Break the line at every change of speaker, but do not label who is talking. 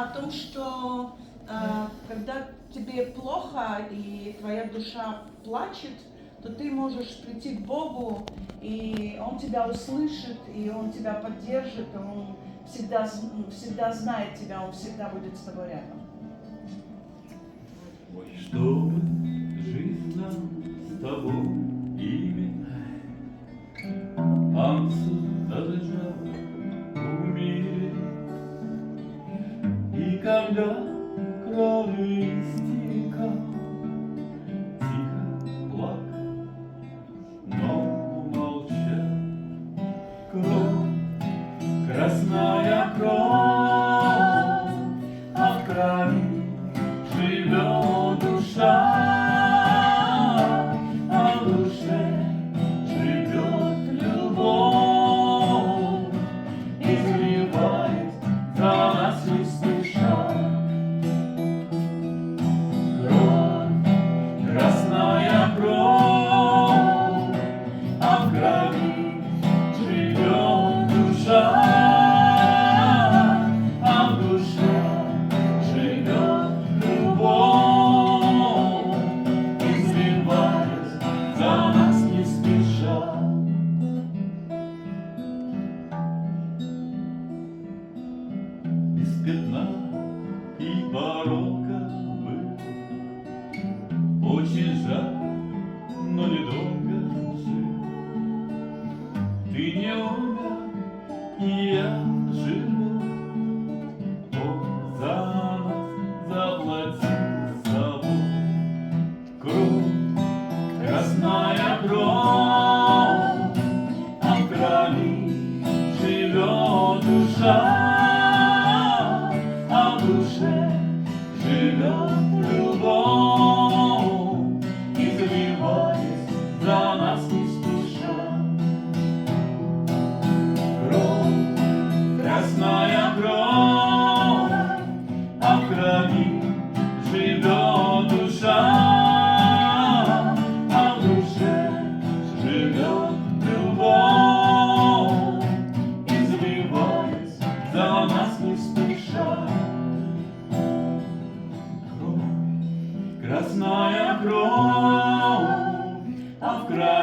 о том, что когда тебе плохо и твоя душа плачет, то ты можешь прийти к Богу, и Он тебя услышит, и Он тебя поддержит, и Он всегда знает тебя, Он всегда будет с тобой рядом.
Чтобы жизнь нам с тобой именно Ангел дожал умереть. И когда кровью истекал, тихо плакал, но молчал. Кровь, красная кровь, а в крови живет душа, а в душе живет любовь, изливает за нас не спеша. Кровь, красная кровь, а в крови живет душа, а в душе живет любовь, изливаясь за нас не спеша. Без пятна и порока был, очень жаль, но недолго жил. Ты не умер, и я живу, Он за нас заплатил собой. Кровь, красная кровь, а в крови живет душа, а в душе живет любовь, изливаясь за нас не спеша. Кровь, красная кровь, а в крови живет душа, а в душе живет любовь, изливаясь за нас не спеша. Кровь, красная кровь, а в крови